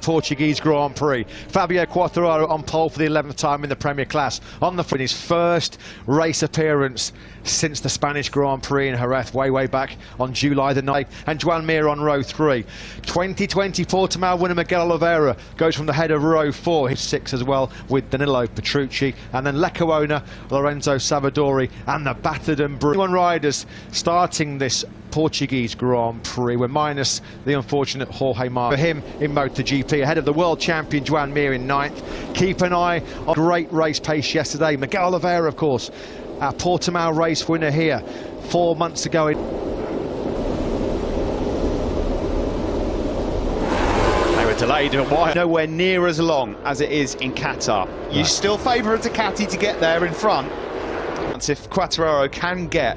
Portuguese Grand Prix. Fabio Quartararo on pole for the 11th time in the Premier class. On the in his first race appearance since the Spanish Grand Prix in Jerez way back on July the 9th. And Joan Mir on row 3. 2020 Portimao winner Miguel Oliviera goes from the head of row 4. He's 6 as well with Danilo Petrucci. And then Lecco owner Lorenzo Savadori and the battered and bruised riders starting this Portuguese Grand Prix. We're minus the unfortunate Jorge Mark for him in MotoGP, ahead of the world champion Joan Mir in 9th. Keep an eye on great race pace yesterday. Miguel Oliviera, of course, our Portimao race winner here 4 months ago. Delayed a while. Nowhere near as long as it is in Qatar. You still favour a Ducati to get there in front. If Quartararo can get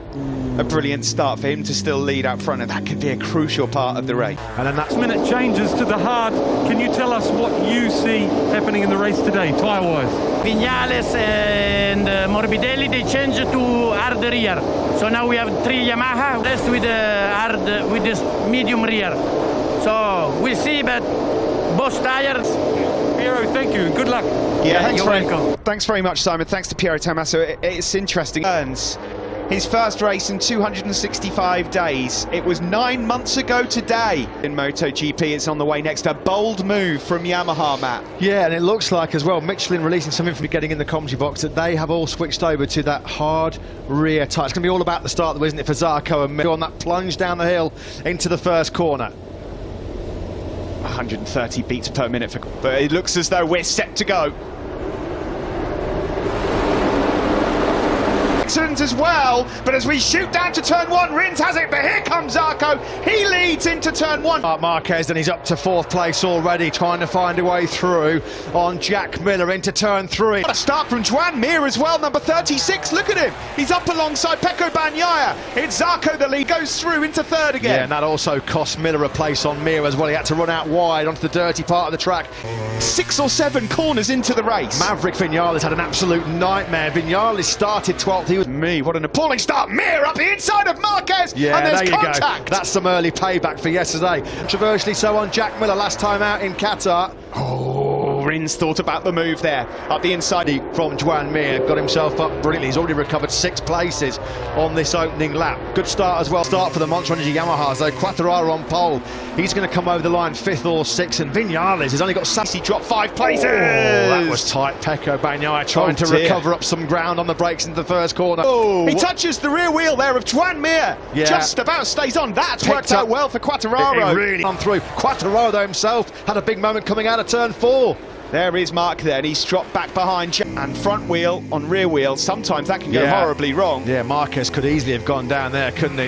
a brilliant start for him to still lead out front, and that could be a crucial part of the race. And then that minute changes to the hard. Can you tell us what you see happening in the race today, tyre-wise? Viñales and Morbidelli, they change to hard rear. So now we have 3 Yamaha, rest with with this medium rear. So we'll see, but both tires. Piero, thank you and good luck. Yeah, thanks very much, Simon. Thanks to Piero Tommaso. It's interesting. His first race in 265 days. It was 9 months ago today in MotoGP. It's on the way next. A bold move from Yamaha, Matt. Yeah, and it looks like as well, Michelin releasing something from getting in the commentary box, that they have all switched over to that hard rear tyre. It's going to be all about the start, though, isn't it, for Zarco and Mir on that plunge down the hill into the first corner. 130 beats per minute, but it looks as though we're set to go. Excellent as well, but as we shoot down to turn 1, Rins has it, but here comes Zarco. He leads into turn 1. Mark Marquez, and he's up to 4th place already, trying to find a way through on Jack Miller into turn 3. What a start from Joan Mir as well, number 36. Look at him. He's up alongside Pecco Bagnaia. It's Zarco the lead, goes through into 3rd again. Yeah, and that also cost Miller a place on Mir as well. He had to run out wide onto the dirty part of the track. 6 or 7 corners into the race. Maverick Viñales had an absolute nightmare. Viñales started 12th. He was what an appalling start. Mir up the inside of Marquez, yeah, and there's there you contact. Go. That's some early payback for yesterday. Controversially so on Jack Miller last time out in Qatar. Oh, Rins thought about the move there up the inside. From Joan Mir, got himself up brilliantly. He's already recovered 6 places on this opening lap. Good start as well. Start for the Monster Energy Yamahas though. Quartararo on pole. He's going to come over the line 5th or 6th, and Viñales has only got he dropped 5 places. Oh, that was tight. Pecco Bagnaia trying to recover up some ground on the brakes into the first corner. Oh, he touches the rear wheel there of Joan Mir. Yeah. Just about stays on. That's worked out well for Quartararo. It really gone through. Quartararo himself had a big moment coming out of turn 4. There is Mark there, and he's dropped back behind and front wheel on rear wheel. Sometimes that can go horribly wrong. Yeah, Marquez could easily have gone down there, couldn't he?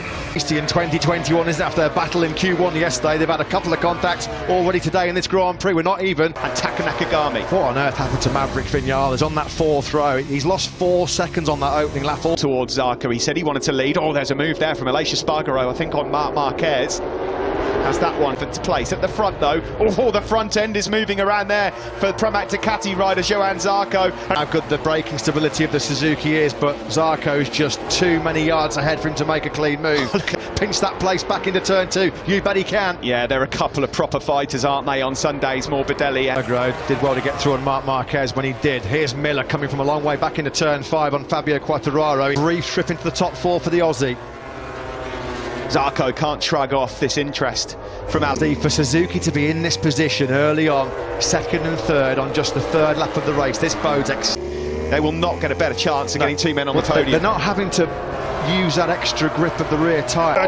In 2021, isn't it? After their battle in Q1 yesterday, they've had a couple of contacts already today in this Grand Prix. We're not even. And Taka Nakagami. What on earth happened to Maverick Viñales on that 4th row? He's lost 4 seconds on that opening lap. Towards Zarco, he said he wanted to lead. Oh, there's a move there from Aleix Espargaro, I think, on Mark Marquez. Has that one for place at the front though. Oh, the front end is moving around there for Pramac Ducati rider Johan Zarco. How good the braking stability of the Suzuki is, but Zarco's just too many yards ahead for him to make a clean move. Pinch that place back into turn 2. You bet he can. Yeah, they're a couple of proper fighters, aren't they, on Sundays? Morbidelli. Agro did well to get through on Mark Marquez when he did. Here's Miller coming from a long way back into turn 5 on Fabio Quartararo. Brief trip into the top 4 for the Aussie. Zarco can't shrug off this interest from Aldi. For Suzuki to be in this position early on, 2nd and 3rd on just the 3rd lap of the race, this bodes they will not get a better chance of getting 2 men on the podium. They're not having to use that extra grip of the rear tyre.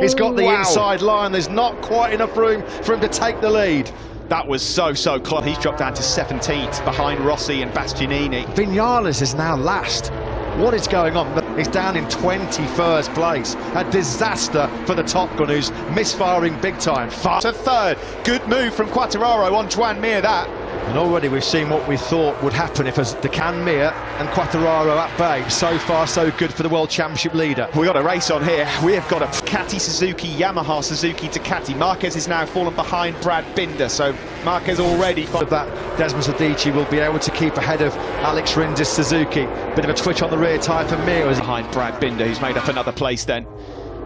He's got the inside line. There's not quite enough room for him to take the lead. That was so close. He's dropped down to 17th behind Rossi and Bastianini. Viñales is now last. What is going on? He's down in 21st place. A disaster for the Top Gun, who's misfiring big time. Far to 3rd. Good move from Quartararo on Joan Mir, that. And already we've seen what we thought would happen if the Mir and Quartararo at bay. So far, so good for the World Championship leader. We've got a race on here. We have got a Ducati Suzuki, Yamaha Suzuki Ducati. Marquez is now fallen behind Brad Binder, so Marquez already... That Desmond Sadici will be able to keep ahead of Alex Rins' Suzuki. Bit of a twitch on the rear tyre for Mir. Behind Brad Binder, who's made up another place then.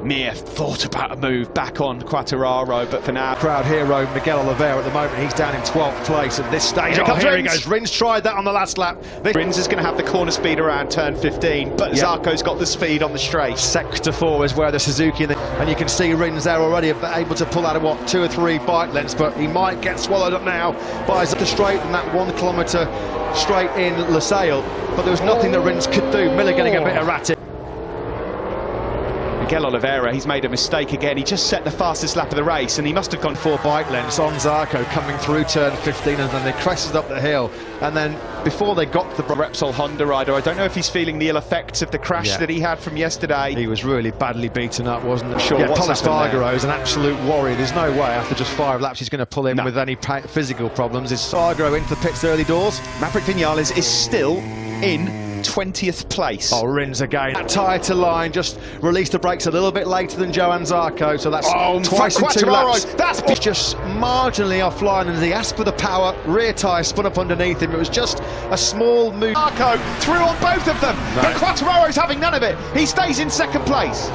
Mir thought about a move back on Quartararo, but for now... Crowd hero Miguel Oliviera at the moment, he's down in 12th place at this stage. Here comes here he Rins. goes. Rins tried that on the last lap. Rins is going to have the corner speed around turn 15, but Zarco's got the speed on the straight. Sector 4 is where the Suzuki, and you can see Rins there already able to pull out of what, 2 or 3 bike lengths, but he might get swallowed up now by the straight and that 1 kilometre straight in Losail. But there was nothing that Rins could do. Miller getting a bit erratic. Miguel Oliviera, he's made a mistake again. He just set the fastest lap of the race, and he must have gone 4 bike lengths on Zarco coming through turn 15, and then they crested up the hill. And then before they got to the Repsol Honda rider, I don't know if he's feeling the ill effects of the crash that he had from yesterday. He was really badly beaten up, wasn't he? Sure. Yeah, Thomas Fargaro is an absolute warrior. There's no way after just 5 laps he's going to pull in with any physical problems. Is Fargaro into the pits early doors? Maverick Vinales is still in 20th place. Oh, Rins again. That tyre to line, just released the brakes a little bit later than Johan Zarco, so that's twice in 2 laps. That's just marginally offline, and as he asked for the power, rear tyre spun up underneath him. It was just a small move. Zarco through on both of them, but Quartararo's having none of it. He stays in 2nd place.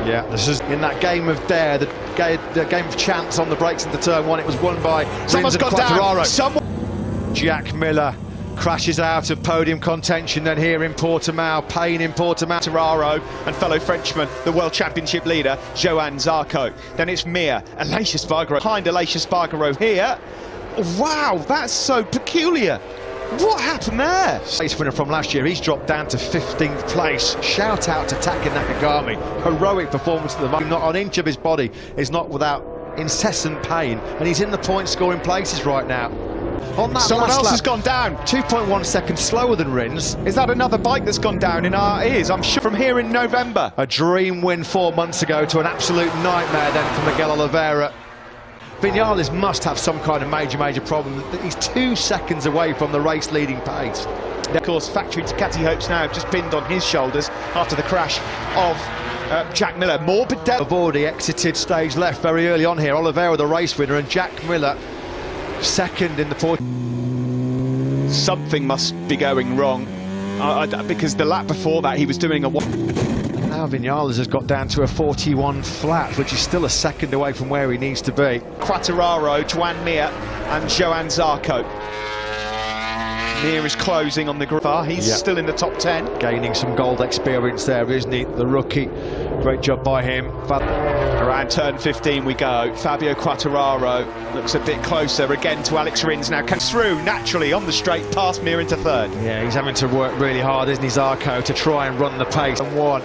Yeah, this is in that game of dare, the game of chance on the brakes into turn 1. It was won by Rins and Quartararo. Jack Miller crashes out of podium contention, then here in Portimao, pain in Portimao. Quartararo and fellow Frenchman, the World Championship leader, Johan Zarco. Then it's Mir, Aleix Espargaro, behind Aleix Espargaro here. Wow, that's so peculiar. What happened there? Race winner from last year, he's dropped down to 15th place. Shout out to Taka Nakagami. Heroic performance at the moment. Not an inch of his body is not without incessant pain, and he's in the point scoring places right now. On that Someone else lap, has gone down. 2.1 seconds slower than Rins. Is that another bike that's gone down in our ears? I'm sure from here in November. A dream win 4 months ago to an absolute nightmare then for Miguel Oliveira. Vinales must have some kind of major problem. He's 2 seconds away from the race leading pace. Of course, factory Ducati hopes now have just pinned on his shoulders after the crash of Jack Miller. Morbidelli have already exited stage left very early on here. Oliveira the race winner and Jack Miller second in the port. Something must be going wrong because the lap before that he was doing a Now Vinales has got down to a 41 flat, which is still a second away from where he needs to be. Quartararo, Joan Mir and Johan Zarco. Mir is closing on the grid. He's still in the top 10. Gaining some gold experience there, isn't he? The rookie. Great job by him. Around turn 15 we go. Fabio Quartararo looks a bit closer again to Alex Rins. Now comes through naturally on the straight past Mir into 3rd. Yeah, he's having to work really hard, isn't he, Zarco, to try and run the pace. And 1.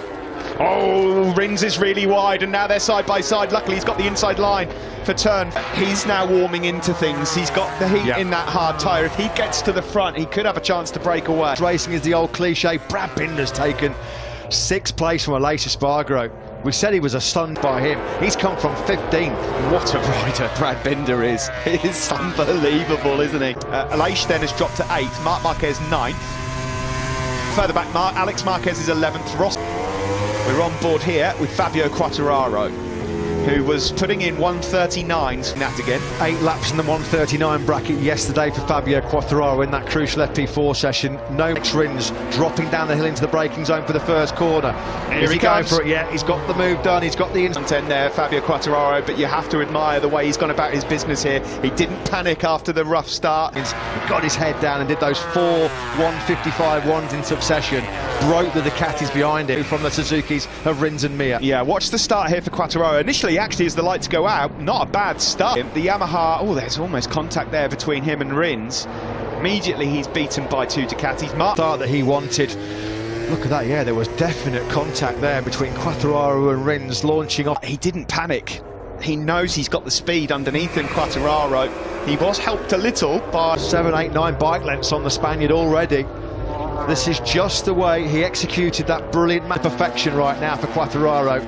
Oh, Rins is really wide, and now they're side by side. Luckily, he's got the inside line for turn. He's now warming into things. He's got the heat in that hard tyre. If he gets to the front, he could have a chance to break away. Racing is the old cliche. Brad Binder's taken 6th place from Aleix Espargaro. We said he was a stunned by him. He's come from 15th. What a rider Brad Binder is. It's unbelievable, isn't he? Aleix then has dropped to 8th. Mark Marquez 9th. Further back, Alex Marquez is 11th. Ross. We're on board here with Fabio Quartararo, who was putting in 139s from that again. 8 laps in the 139 bracket yesterday for Fabio Quartararo in that crucial FP4 session. No Rins dropping down the hill into the braking zone for the first corner. Here he going comes. for it? Yeah, he's got the move done. He's got the front end there, Fabio Quartararo, but you have to admire the way he's gone about his business here. He didn't panic after the rough start. He got his head down and did those 4 155 ones in succession. Broke the Ducatis behind him from the Suzukis of Rins and Mir. Yeah, watch the start here for Quartararo. Initially, actually, as the lights go out, not a bad start. The Yamaha, oh, there's almost contact there between him and Rins. Immediately, he's beaten by 2 Ducatis. Start that he wanted. Look at that, yeah, there was definite contact there between Quartararo and Rins launching off. He didn't panic. He knows he's got the speed underneath him, Quartararo. He was helped a little by 7, 8, 9 bike lengths on the Spaniard already. This is just the way he executed that brilliant perfection right now for Quartararo.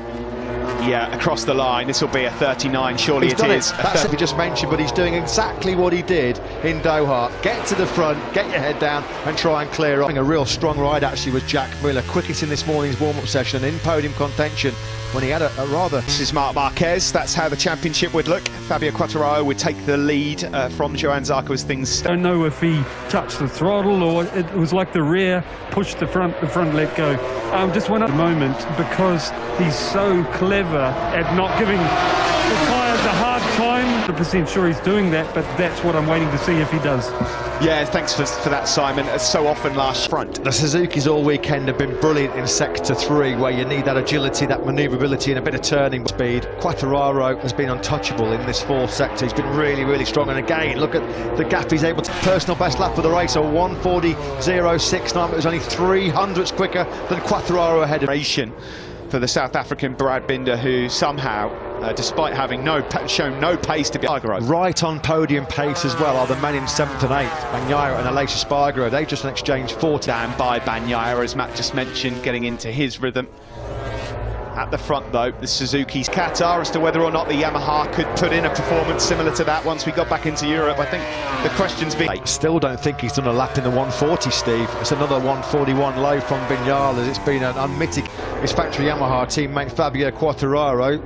Yeah, across the line, this will be a 39, surely He's it done is. That's what we just mentioned, but he's doing exactly what he did in Doha. Get to the front, get your head down and try and clear up. A real strong ride actually was Jack Miller, quickest in this morning's warm-up session, in podium contention when he had a rather... This is Mark Marquez, that's how the championship would look. Fabio Quartararo would take the lead from Johan Zarco as things... I don't know if he touched the throttle or it was like the rear pushed the front let go. Just went up the moment because he's so clever. clever at not giving the tyres a hard time. 100% sure he's doing that, but that's what I'm waiting to see if he does. Yeah, thanks for that, Simon. As so often last front. The Suzukis all weekend have been brilliant in Sector 3, where you need that agility, that manoeuvrability and a bit of turning speed. Quattararo has been untouchable in this fourth sector. He's been really, really strong. And again, look at the gap he's able to... Personal best lap of the race, a 1:40.069, but it was only 300ths quicker than Quattararo ahead of... For the South African Brad Binder, who somehow, despite having shown no pace to be right on podium pace as well, are the men in 7th and 8th, Bagnaia and Aleix Espargaro. They've just exchanged 40. Down by Bagnaia, as Matt just mentioned, getting into his rhythm. At the front, though, the Suzuki's Qatar, as to whether or not the Yamaha could put in a performance similar to that once we got back into Europe. I think the question's been... Still don't think he's done a lap in the 140, Steve. It's another 141 low from Vinales. It's been an unmitigated... His factory Yamaha teammate Fabio Quartararo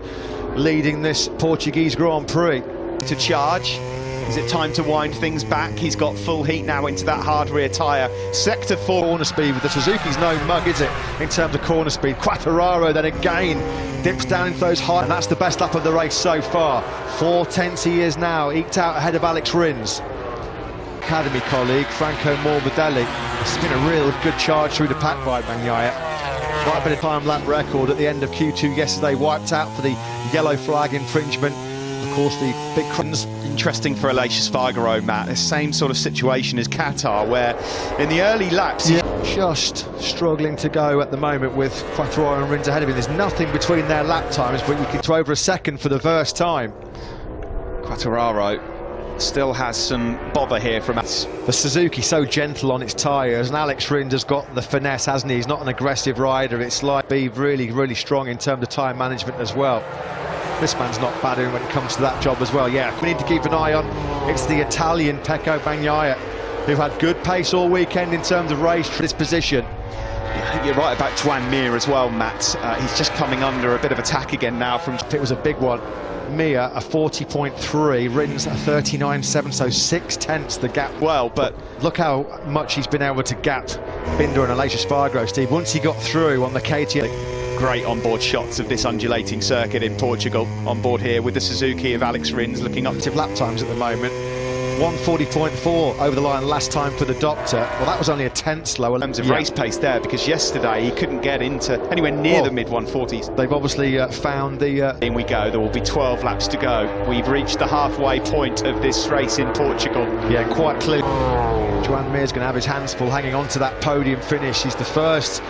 leading this Portuguese Grand Prix. To charge. Is it time to wind things back? He's got full heat now into that hard rear tyre. Sector 4 corner speed with the Suzuki's no mug, is it, in terms of corner speed? Quattararo then again dips down into those high, and that's the best lap of the race so far. 4/10 he is now, eked out ahead of Alex Rins. Academy colleague Franco Morbidelli. It's been a real good charge through the pack by Bagnaia. Quite a bit of time lap record at the end of Q2 yesterday, wiped out for the yellow flag infringement. Of course, the big cruns. Interesting for Aleix Espargaro, Matt. The same sort of situation as Qatar, where in the early laps... Just struggling to go at the moment with Quattararo and Rins ahead of him. There's nothing between their lap times, but you can throw over a second for the first time. Quattararo still has some bother here from us. The Suzuki so gentle on its tyres, and Alex Rins has got the finesse, hasn't he? He's not an aggressive rider. It's like be really, really strong in terms of tyre management as well. This man's not bad when it comes to that job as well. Yeah, we need to keep an eye on. It's the Italian Pecco Bagnaia, who had good pace all weekend in terms of race for this position. You're right about Tuan Mir as well, Matt. He's just coming under a bit of attack again now from... It was a big one. Mir a 40.3, Rins a 39.7, so 6/10 the gap. Well, but look how much he's been able to gap Binder and Aleix Espargaro, Steve. Once he got through on the KTM. Great onboard shots of this undulating circuit in Portugal on board here with the Suzuki of Alex Rins looking up to lap times at the moment. 1:40.4 over the line last time for the Doctor. Well, that was only a 10th slower. In terms of race pace there, because yesterday he couldn't get into anywhere near the mid-140s. They've obviously found the... In we go, there will be 12 laps to go. We've reached the halfway point of this race in Portugal. Yeah, quite clear. Tuan Mir's going to have his hands full hanging on to that podium finish. He's the first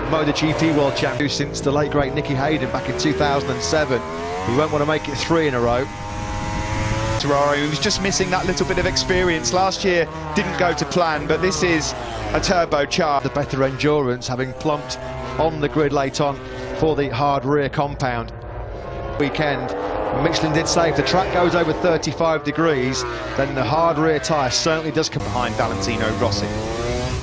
MotoGP World Champion since the late great Nicky Hayden back in 2007. He won't want to make it 3 in a row. He was just missing that little bit of experience. Last year didn't go to plan, but this is a turbocharged. The better endurance, having plumped on the grid late on for the hard rear compound. Weekend, Michelin did say if the track goes over 35 degrees, then the hard rear tyre certainly does come behind Valentino Rossi.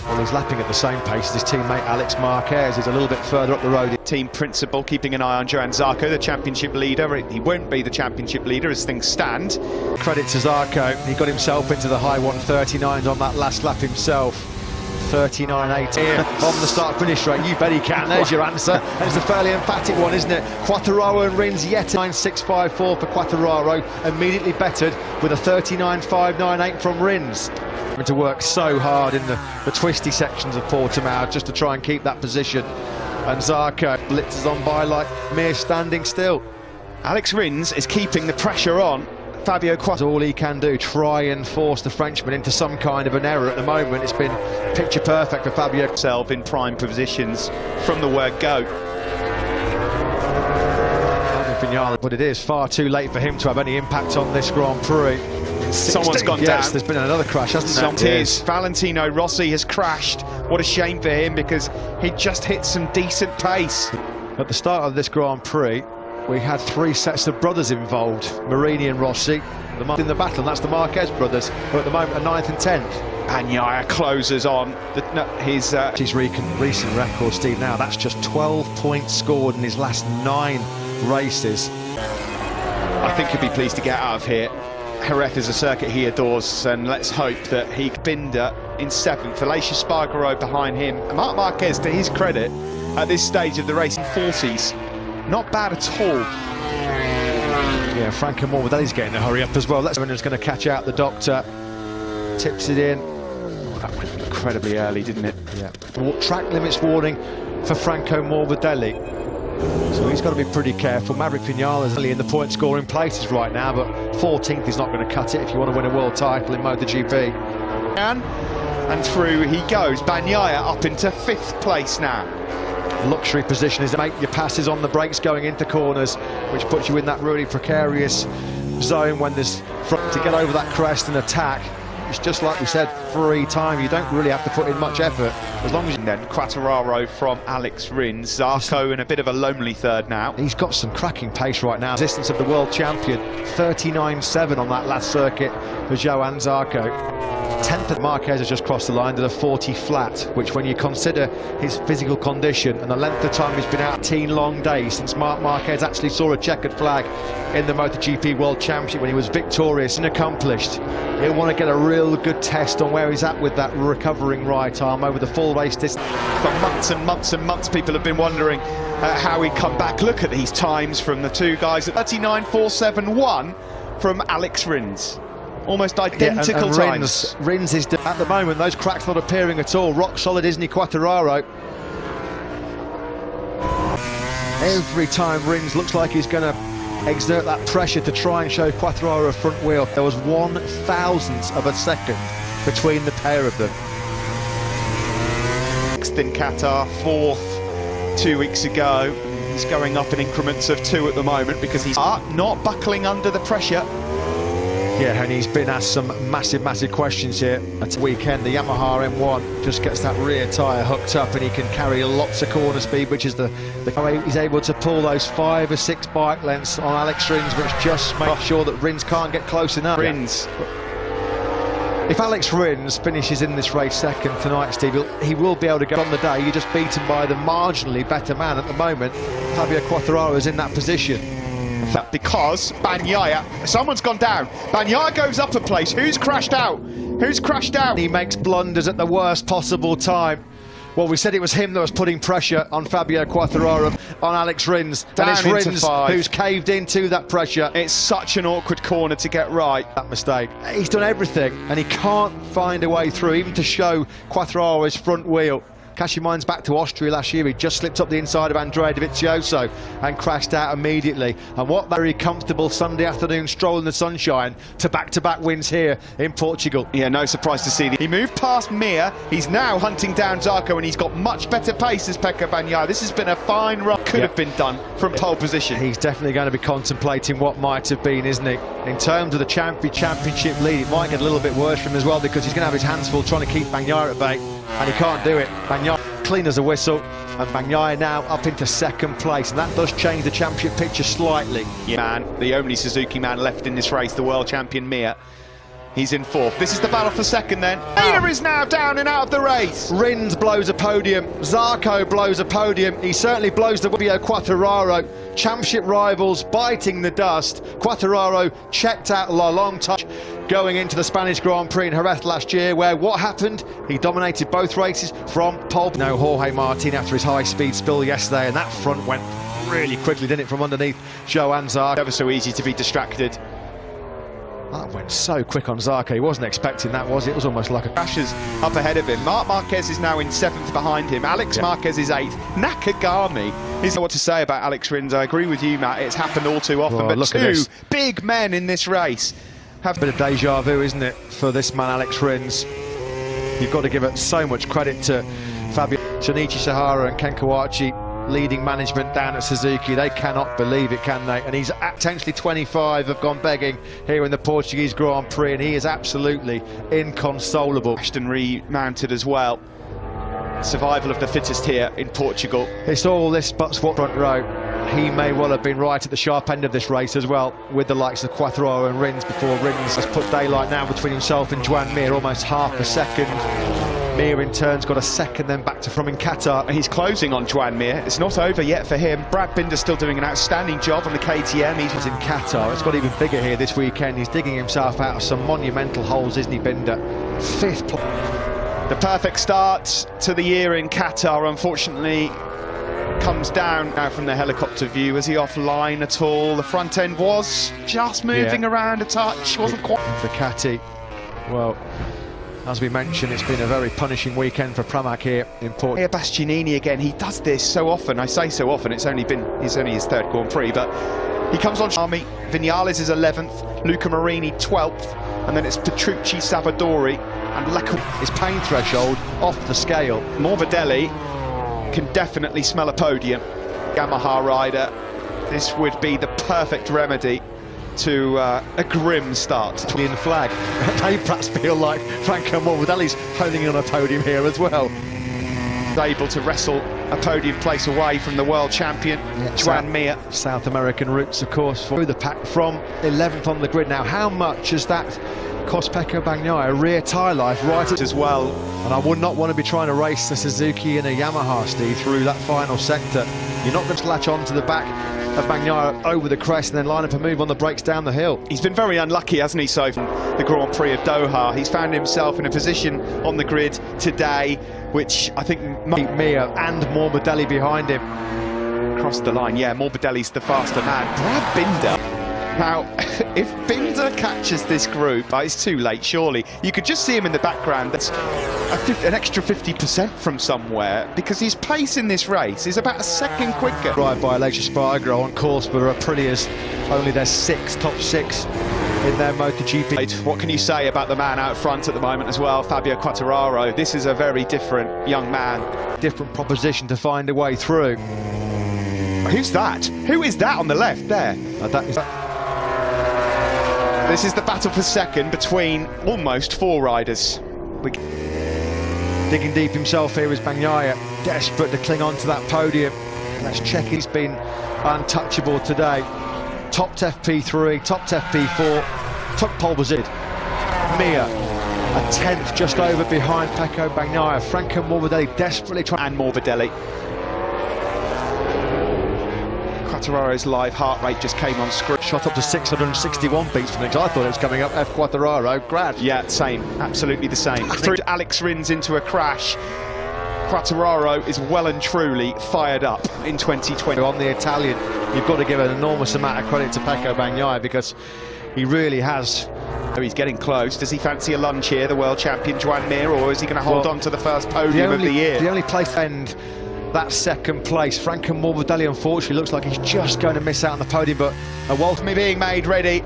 Well, he's lapping at the same pace as his teammate Alex Marquez. He's a little bit further up the road. Team principal keeping an eye on Johan Zarco, the championship leader. He won't be the championship leader as things stand. Credit to Zarco. He got himself into the high 139s on that last lap himself. 39.8 on the start-finish straight. You bet he can. There's your answer. And it's a fairly emphatic one, isn't it? Quattararo and Rins yet 9.654 for Quattararo, immediately bettered with a 39.598 from Rins. Having to work so hard in the twisty sections of Portimao just to try and keep that position. And Zarco blitzes on by like Mir standing still. Alex Rins is keeping the pressure on Fabio Quattararo. All he can do, try and force the Frenchman into some kind of an error. At the moment, it's been picture perfect for Fabio. Himself in prime positions from the word go. But it is far too late for him to have any impact on this Grand Prix. Someone's gone down. Yes, there's been another crash, hasn't there? It is. Valentino Rossi has crashed. What a shame for him, because he just hit some decent pace. At the start of this Grand Prix, we had 3 sets of brothers involved, Marini and Rossi. In the battle, and that's the Marquez brothers, who at the moment are 9th and 10th. Bagnaia closes on his recent record, Steve. Now that's just 12 points scored in his last 9 races. I think he'll be pleased to get out of here. Jerez is a circuit he adores, and let's hope that he... Binder in 7th, Aleix Espargaro behind him. Mark Marquez, to his credit, at this stage of the race, 40s. Not bad at all. Yeah, Franco Morbidelli's getting a hurry up as well. That's when he's going to catch out the doctor. Tips it in. That went incredibly early, didn't it? Yeah. Track limits warning for Franco Morbidelli. So he's got to be pretty careful. Maverick Vinales only in the point scoring places right now, but 14th is not going to cut it if you want to win a world title in MotoGP. And through he goes. Bagnaia up into 5th place now. Luxury position is to make your passes on the brakes going into corners, which puts you in that really precarious zone when there's to get over that crest and attack. It's just like we said, free time. You don't really have to put in much effort as long as you... Then Quartararo from Alex Rins. Zarco in a bit of a lonely third now. He's got some cracking pace right now. Resistance of the world champion, 39.7 on that last circuit for Johan Zarco. 10th Marquez has just crossed the line to the 40 flat, which when you consider his physical condition and the length of time he's been out, 18 long days since Mark Marquez actually saw a checkered flag in the MotoGP World Championship when he was victorious and accomplished. He'll want to get a real good test on where he's at with that recovering right arm over the full race distance. For months and months and months people have been wondering how he'd come back. Look at these times from the two guys at 39.471 from Alex Rins. Almost identical times. Rins is, at the moment, those cracks not appearing at all. Rock solid, isn't he, Quartararo? Every time Rins looks like he's going to exert that pressure to try and show Quartararo a front wheel. There was 1/1000th of a second between the pair of them. Next in Qatar, 4th 2 weeks ago. He's going up in increments of 2 at the moment because he's not buckling under the pressure. Yeah, and he's been asked some massive questions here at the weekend. The Yamaha M1 just gets that rear tyre hooked up and he can carry lots of corner speed, which is the way he's able to pull those 5 or 6 bike lengths on Alex Rins, which just makes sure that Rins can't get close enough. Rins. If Alex Rins finishes in this race second tonight, Steve, he will be able to go on the day. You're just beaten by the marginally better man at the moment. Fabio Quartararo is in that position. Because Bagnaia, someone's gone down. Bagnaia goes up a place. Who's crashed out? Who's crashed out? He makes blunders at the worst possible time. Well, we said it was him that was putting pressure on Fabio Quartararo, on Alex Rins. Down and it's into Rins 5. who's caved into that pressure. It's such an awkward corner to get right. That mistake. He's done everything, and he can't find a way through, even to show Quartararo his front wheel. Cast your minds back to Austria last year. He just slipped up the inside of Andrea Dovizioso and crashed out immediately. And what very comfortable Sunday afternoon stroll in the sunshine to back-to-back wins here in Portugal. Yeah, no surprise to see. He moved past Mir. He's now hunting down Zarco, and he's got much better pace as Pecco Bagnaia. This has been a fine run. Could have been done from pole position. He's definitely going to be contemplating what might have been, isn't he? In terms of the championship lead, it might get a little bit worse for him as well, because he's going to have his hands full trying to keep Bagnaia at bay, and he can't do it. Bagnaia clean as a whistle, and Bagnaia now up into second place, and that does change the championship picture slightly. Yeah, man, the only Suzuki man left in this race, the world champion Mir. He's in 4th. This is the battle for second then. Mir is now down and out of the race. Rins blows a podium. Zarco blows a podium. He certainly blows the Fabio Quartararo. Championship rivals biting the dust. Quartararo checked out a long touch going into the Spanish Grand Prix in Jerez last year, where what happened? He dominated both races from pole. No, Jorge Martin after his high-speed spill yesterday, and that front went really quickly, didn't it, from underneath Johan Zarco. Never so easy to be distracted. That went so quick on Zarco. He wasn't expecting that, was it? It was almost like a... Crashes up ahead of him. Mark Marquez is now in 7th behind him. Alex Marquez is 8th. Nakagami is what to say about Alex Rins. I agree with you, Matt. It's happened all too often. Well, but 2 big men in this race have... A bit of deja vu, isn't it, for this man, Alex Rins? You've got to give it so much credit to Fabio Shinichi Sahara and Ken Kawachi, leading management down at Suzuki. They cannot believe it, can they? And he's potentially 25 have gone begging here in the Portuguese Grand Prix, and he is absolutely inconsolable. Ashton remounted as well. Survival of the fittest here in Portugal. It's all this but front row. He may well have been right at the sharp end of this race as well, with the likes of Quartararo and Rins, before Rins has put daylight now between himself and Joan Mir, almost half a second. Mir in turn's got a second then back to from in Qatar. He's closing on Joan Mir. It's not over yet for him. Brad Binder's still doing an outstanding job on the KTM. He's in Qatar. It's got even bigger here this weekend. He's digging himself out of some monumental holes, isn't he, Binder? 5th place. The perfect start to the year in Qatar, unfortunately, comes down now from the helicopter view. Was he offline at all? The front end was just moving around a touch, wasn't quite. Ducati, well, as we mentioned, it's been a very punishing weekend for Pramac here in Portugal. Bastianini again, he does this so often. I say so often, it's only his third Grand Prix, but he comes on Army. Vinales is 11th, Luca Marini 12th, and then it's Petrucci, Savadori, and his pain threshold off the scale. Morbidelli can definitely smell a podium. Yamaha rider, this would be the perfect remedy to a grim start. In the flag. They perhaps feel like Franco Morbidelli's holding on a podium here as well. Able to wrestle a podium place away from the world champion, Joan Mir. South American roots, of course, through the pack from 11th on the grid. Now, how much has that cost Pecco Bagnaia rear tyre life right as well? And I would not want to be trying to race a Suzuki and a Yamaha, Steve, through that final sector. You're not going to latch on to the back of Bagnaia over the crest and then line up a move on the brakes down the hill. He's been very unlucky, hasn't he, so from the Grand Prix of Doha. He's found himself in a position on the grid today which I think Mir and Morbidelli behind him. Crossed the line, yeah, Morbidelli's the faster man. Brad Binder. Now, if Binder catches this group, it's too late, surely. You could just see him in the background. That's an extra 50% from somewhere, because his pace in this race is about a second quicker. Right by Aleix Espargaro on course for Aprilia's only their top six in their MotoGP. What can you say about the man out front at the moment as well, Fabio Quartararo? This is a very different young man. Different proposition to find a way through. Who's that? Who is that on the left there? This is the battle for second between almost four riders. Digging deep himself here is Bagnaia, desperate to cling on to that podium. Let's check, he's been untouchable today. Topped FP3, topped FP4, took pole position. Mir, a 10th just over behind Pecco Bagnaia. Franco Morbidelli desperately trying. And Morbidelli. Quartararo's live heart rate just came on screen. Shot up to 661 beats from it. I thought it was coming up. F Quartararo, crash. Yeah, same, absolutely the same. Through Alex Rins into a crash. Quartararo is well and truly fired up in 2020. On the Italian, you've got to give an enormous amount of credit to Pecco Bagnaia, because he really has. He's getting close. Does he fancy a lunge here, the world champion Joan Mir, or is he going to hold on to the first podium of the year? The only place to end that second place. Franco Morbidelli, unfortunately, looks like he's just going to miss out on the podium, but a Walter being made ready.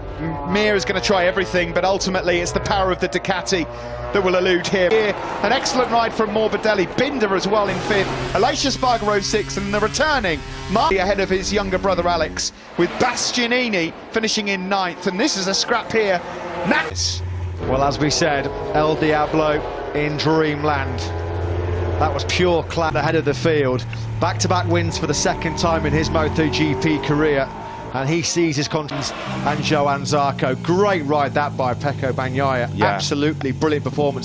Mir is going to try everything, but ultimately it's the power of the Ducati that will elude him. An excellent ride from Morbidelli. Binder as well in fifth. Aleix Espargaro sixth, and the returning Mark ahead of his younger brother Alex, with Bastianini finishing in ninth. And this is a scrap here. Well, as we said, El Diablo in dreamland. That was pure class ahead of the field. Back-to-back wins for the second time in his MotoGP career. And he sees his confidence. And Johann Zarco. Great ride that by Pecco Bagnaia. Yeah. Absolutely brilliant performance.